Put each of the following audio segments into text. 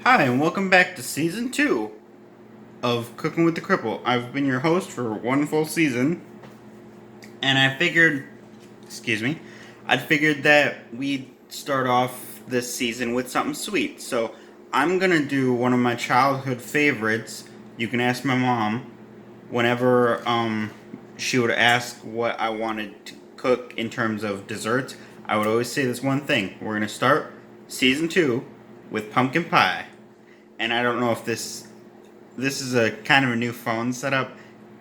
Hi, and welcome back to Season 2 of Cooking with the Cripple. I've been your host for one full season, and I figured that we'd start off this season with something sweet. So, I'm gonna do one of my childhood favorites. You can ask my mom whenever she would ask what I wanted to cook in terms of desserts. I would always say this one thing. We're gonna start Season 2 with pumpkin pie. And I don't know if this is a kind of a new phone setup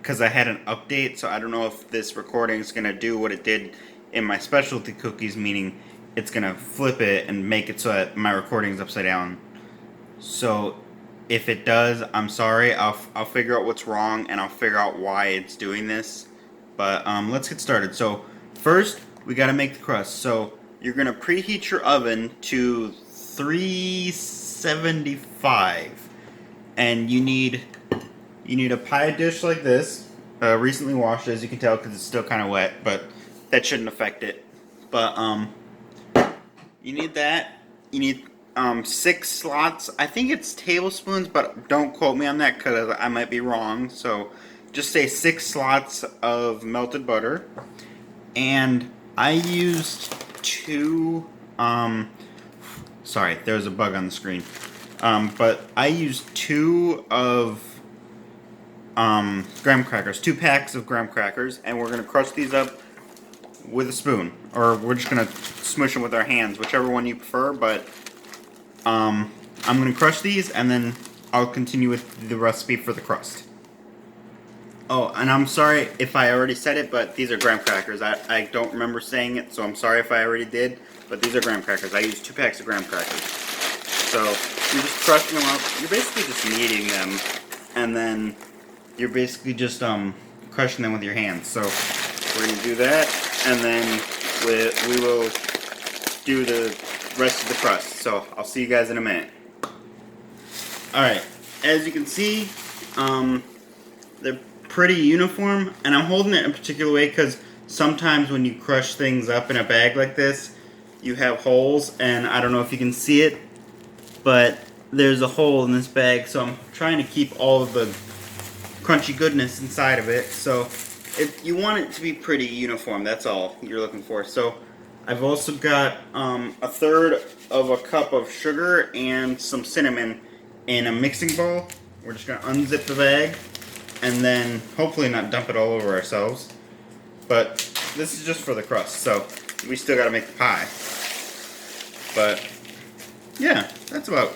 because I had an update, so I don't know if this recording is gonna do what it did in my specialty cookies, meaning it's gonna flip it and make it so that my recording is upside down. So if it does, I'm sorry. I'll figure out what's wrong and I'll figure out why it's doing this. But let's get started. So first, we gotta make the crust. So you're gonna preheat your oven to 375, and you need a pie dish like this, recently washed, as you can tell, because it's still kind of wet, but that shouldn't affect it. But you need that. You need 6 slots. I think it's tablespoons, but don't quote me on that because I might be wrong. So just say 6 slots of melted butter, and I used 2. Sorry, there was a bug on the screen. But I used 2 of graham crackers, 2 packs of graham crackers, and we're gonna crush these up with a spoon, or we're just gonna smush them with our hands, whichever one you prefer. But I'm gonna crush these, and then I'll continue with the recipe for the crust. Oh, and I'm sorry if I already said it, but these are graham crackers. I don't remember saying it, so I'm sorry if I already did. But these are graham crackers. I used 2 packs of graham crackers. So you're just crushing them up. You're basically just kneading them, and then you're basically just crushing them with your hands. So we're gonna do that, and then we will do the rest of the crust. So I'll see you guys in a minute. All right. As you can see, they're pretty uniform, and I'm holding it in a particular way because sometimes when you crush things up in a bag like this, you have holes, and I don't know if you can see it, but there's a hole in this bag, so I'm trying to keep all of the crunchy goodness inside of it. So you want it to be pretty uniform, that's all you're looking for. So I've also got a third of a cup of sugar and some cinnamon in a mixing bowl. We're just going to unzip the bag and then hopefully not dump it all over ourselves. But this is just for the crust, so we still got to make the pie. But yeah, that's about a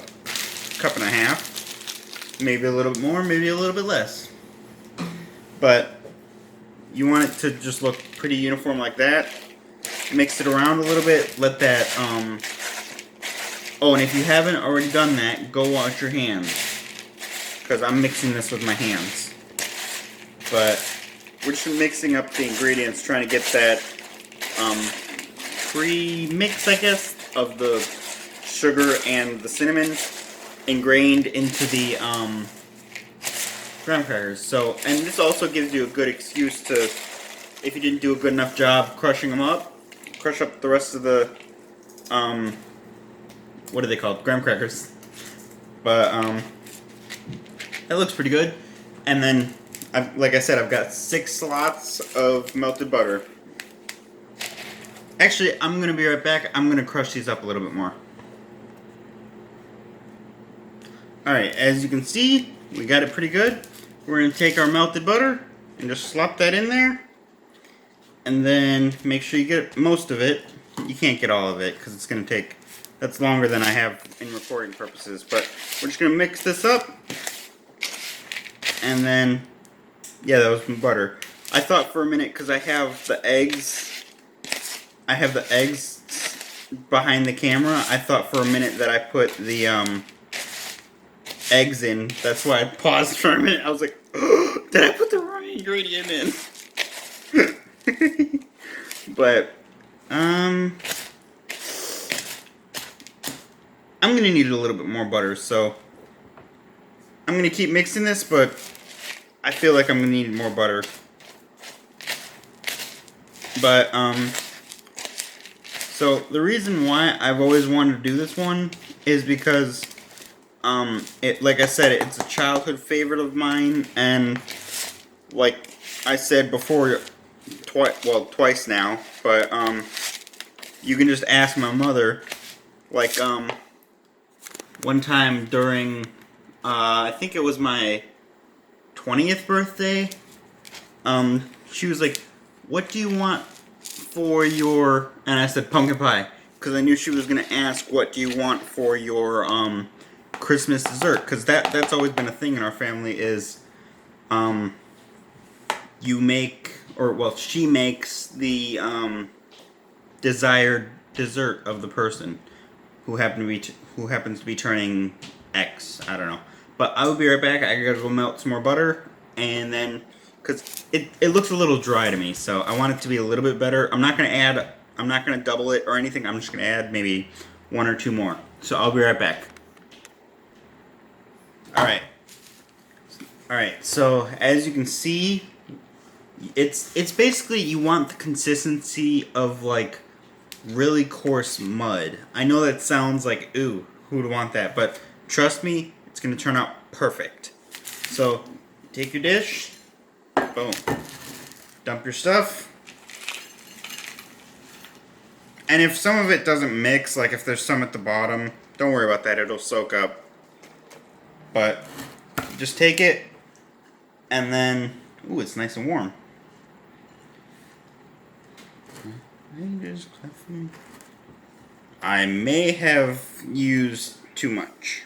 cup and a half. Maybe a little bit more, maybe a little bit less. But you want it to just look pretty uniform like that. Mix it around a little bit. Let that, oh, and if you haven't already done that, go wash your hands. Because I'm mixing this with my hands. But we're just mixing up the ingredients, trying to get that pre-mix, I guess, of the sugar and the cinnamon ingrained into the graham crackers. So, and this also gives you a good excuse to, if you didn't do a good enough job crushing them up, crush up the rest of the what are they called? Graham crackers. But that looks pretty good. And then, like I said, I've got 6 slots of melted butter. Actually, I'm going to be right back. I'm going to crush these up a little bit more. Alright, as you can see, we got it pretty good. We're going to take our melted butter and just slop that in there. And then make sure you get most of it. You can't get all of it because it's going to take, that's longer than I have in recording purposes. But we're just going to mix this up. And then, yeah, that was some butter. I thought for a minute, because I have the eggs behind the camera, I thought for a minute that I put the eggs in. That's why I paused for a minute. I was like, oh, did I put the wrong ingredient in? But I'm gonna need a little bit more butter, so I'm gonna keep mixing this, but I feel like I'm gonna need more butter. But so the reason why I've always wanted to do this one is because Like I said, it's a childhood favorite of mine, and like I said before, twice now, but you can just ask my mother. Like one time during, I think it was my 20th birthday. She was like, "What do you want for your?" And I said pumpkin pie because I knew she was gonna ask, "What do you want for your Christmas dessert?" Because that's always been a thing in our family is, you make, or well, she makes the desired dessert of the person who happens to be turning X. I don't know, but I will be right back. I gotta go melt some more butter, and then because it looks a little dry to me, so I want it to be a little bit better. I'm not gonna double it or anything. I'm just gonna add maybe one or two more. So I'll be right back. All right. All right. So as you can see, it's basically you want the consistency of like really coarse mud. I know that sounds like, ooh, who would want that? But trust me, it's going to turn out perfect. So, take your dish, boom, dump your stuff. And if some of it doesn't mix, like if there's some at the bottom, don't worry about that, it'll soak up. But just take it, and then, ooh, it's nice and warm. I may have used too much.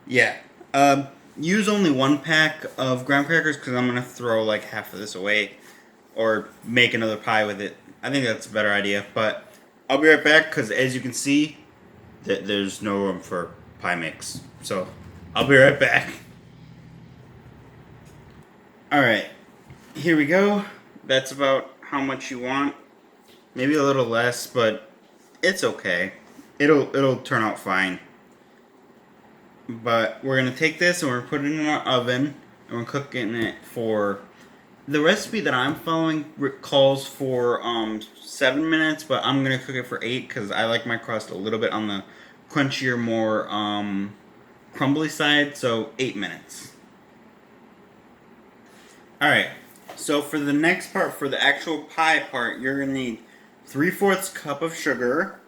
Yeah. Use only one pack of graham crackers because I'm going to throw like half of this away or make another pie with it. I think that's a better idea. But I'll be right back because as you can see, there's no room for pie mix. So I'll be right back. Alright. Here we go. That's about how much you want. Maybe a little less, but it's okay. It'll turn out fine. But we're gonna take this and we're gonna put it in our oven and we're cooking it for. The recipe that I'm following calls for 7 minutes, but I'm gonna cook it for 8 because I like my crust a little bit on the crunchier, more crumbly side. So 8 minutes. All right. So for the next part, for the actual pie part, you're gonna need 3/4 cup of sugar,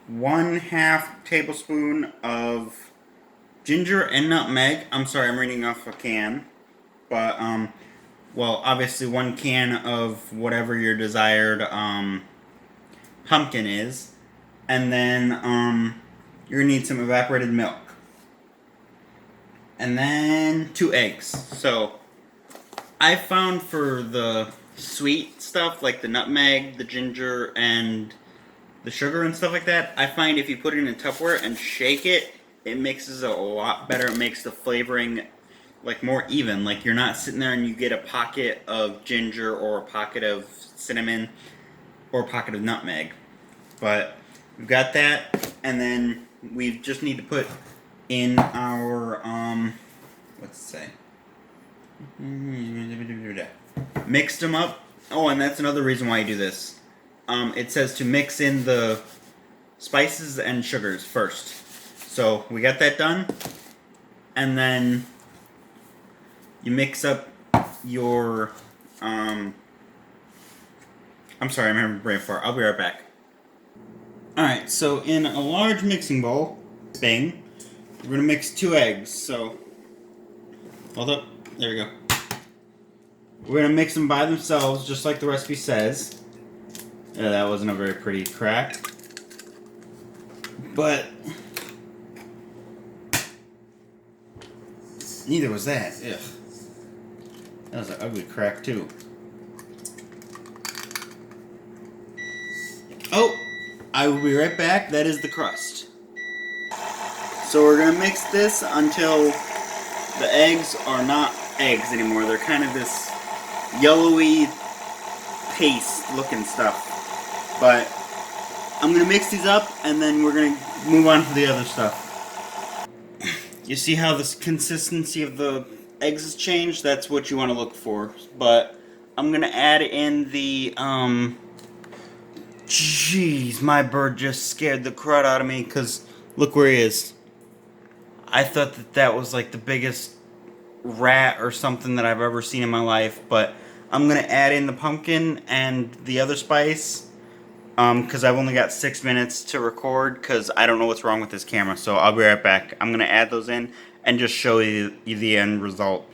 1/2 tablespoon of ginger and nutmeg. I'm sorry, I'm reading off a can, but well, obviously 1 can of whatever your desired pumpkin is, and then you're gonna need some evaporated milk, and then 2 eggs. So I found for the sweet stuff like the nutmeg, the ginger, and the sugar and stuff like that, I find if you put it in a Tupperware and shake it, it mixes it a lot better. It makes the flavoring like more even. Like you're not sitting there and you get a pocket of ginger or a pocket of cinnamon or a pocket of nutmeg. But we've got that, and then we just need to put in our what's it say? Mixed them up. Oh, and that's another reason why you do this. It says to mix in the spices and sugars first. So we got that done, and then you mix up your. I'm sorry, I'm having a brain fart. I'll be right back. All right, so in a large mixing bowl, bang, we're gonna mix 2 eggs. So hold up. There we go. We're gonna mix them by themselves, just like the recipe says. Yeah, that wasn't a very pretty crack. But neither was that. Ugh. That was an ugly crack too. Oh! I will be right back. That is the crust. So we're gonna mix this until the eggs are not eggs anymore. They're kind of this yellowy paste looking stuff. But I'm gonna mix these up and then we're gonna move on to the other stuff. You see how this consistency of the eggs has changed? That's what you want to look for. But I'm gonna add in the jeez, my bird just scared the crud out of me because look where he is. I thought that that was like the biggest rat or something that I've ever seen in my life, but I'm gonna add in the pumpkin and the other spice, because I've only got 6 minutes to record, because I don't know what's wrong with this camera, so I'll be right back. I'm gonna add those in and just show you the end result.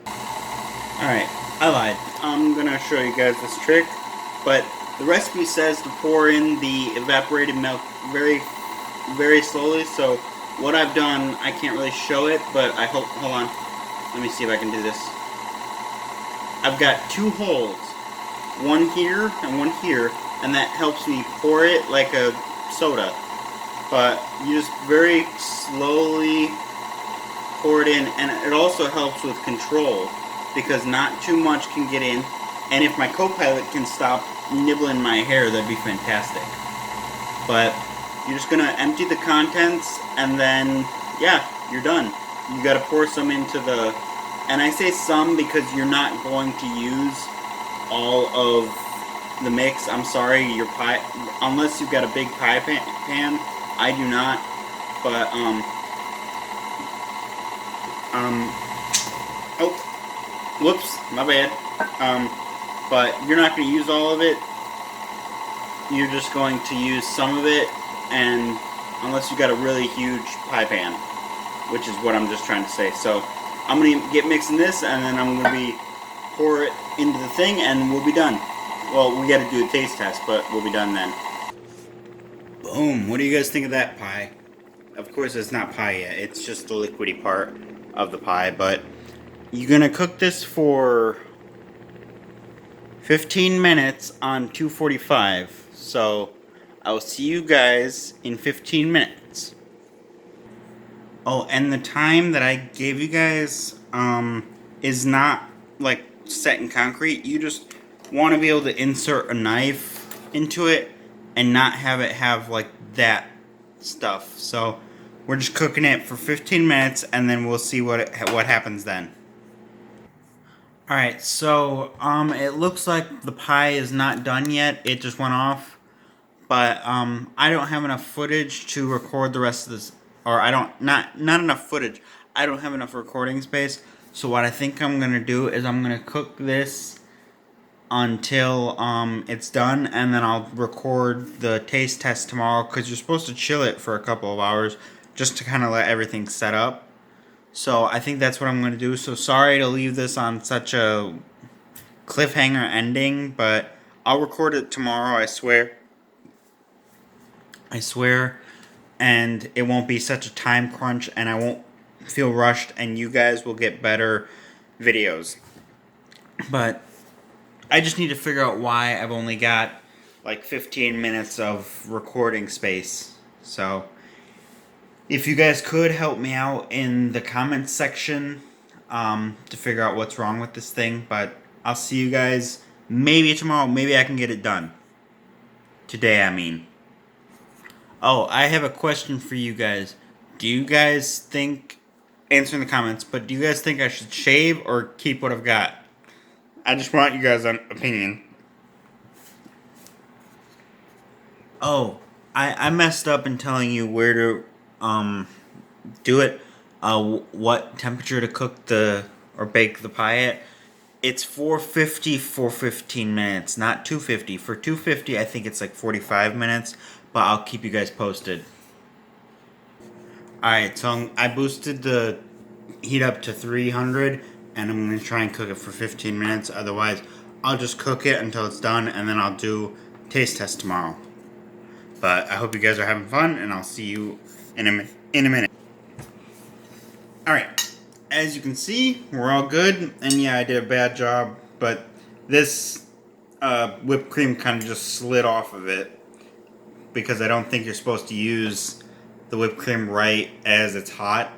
Alright, I lied. I'm gonna show you guys this trick, but the recipe says to pour in the evaporated milk very, very slowly, so what I've done, I can't really show it, but I hope, hold on, let me see if I can do this. I've got 2 holes, one here and one here, and that helps me pour it like a soda. But you just very slowly pour it in, and it also helps with control, because not too much can get in, and if my co-pilot can stop nibbling my hair, that'd be fantastic. But you're just gonna empty the contents, and then, yeah, you're done. You gotta pour some into the, and I say some because you're not going to use all of the mix. I'm sorry, your pie, unless you've got a big pie pan, I do not, but, oh, whoops, my bad. But you're not going to use all of it. You're just going to use some of it, and unless you got a really huge pie pan, which is what I'm just trying to say. So I'm going to get mixing this, and then I'm going to be pour it into the thing, and we'll be done. Well, we got to do a taste test, but we'll be done then. Boom! What do you guys think of that pie? Of course, it's not pie yet. It's just the liquidy part of the pie, but you're going to cook this for 15 minutes on 245. So I'll see you guys in 15 minutes. Oh, and the time that I gave you guys is not like set in concrete. You just want to be able to insert a knife into it and not have it have like that stuff. So we're just cooking it for 15 minutes, and then we'll see what happens then. Alright, so it looks like the pie is not done yet. It just went off. But I don't have enough footage to record the rest of this, or not enough footage. I don't have enough recording space. So what I think I'm gonna do is I'm gonna cook this until it's done, and then I'll record the taste test tomorrow, because you're supposed to chill it for a couple of hours just to kind of let everything set up. So I think that's what I'm going to do. So sorry to leave this on such a cliffhanger ending, but I'll record it tomorrow, I swear. I swear. And it won't be such a time crunch, and I won't feel rushed, and you guys will get better videos. But I just need to figure out why I've only got like 15 minutes of recording space. So if you guys could help me out in the comments section to figure out what's wrong with this thing. But I'll see you guys maybe tomorrow. Maybe I can get it done. Today, I mean. Oh, I have a question for you guys. Do you guys think, answer in the comments, but do you guys think I should shave or keep what I've got? I just want you guys' opinion. Oh, I messed up in telling you where to do it, what temperature to cook or bake the pie at. It's 450 for 15 minutes, not 250. For 250, I think it's like 45 minutes, but I'll keep you guys posted. Alright, so I boosted the heat up to 300, and I'm going to try and cook it for 15 minutes. Otherwise, I'll just cook it until it's done, and then I'll do taste test tomorrow. But I hope you guys are having fun, and I'll see you in a minute. Alright, as you can see, we're all good, and yeah, I did a bad job, but this whipped cream kind of just slid off of it, because I don't think you're supposed to use the whipped cream right as it's hot.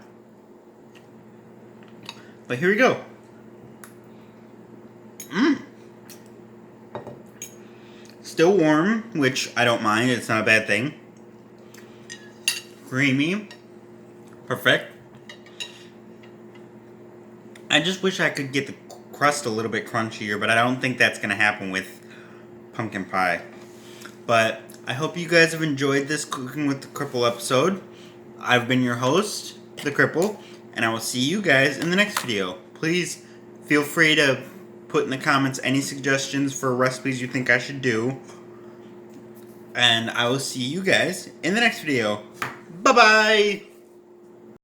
But here we go. Still warm, which I don't mind, it's not a bad thing. Creamy. Perfect. I just wish I could get the crust a little bit crunchier, but I don't think that's going to happen with pumpkin pie. But I hope you guys have enjoyed this Cooking with the Cripple episode. I've been your host, the cripple, and I will see you guys in the next video. Please feel free to put in the comments any suggestions for recipes you think I should do. And I will see you guys in the next video. Bye-bye!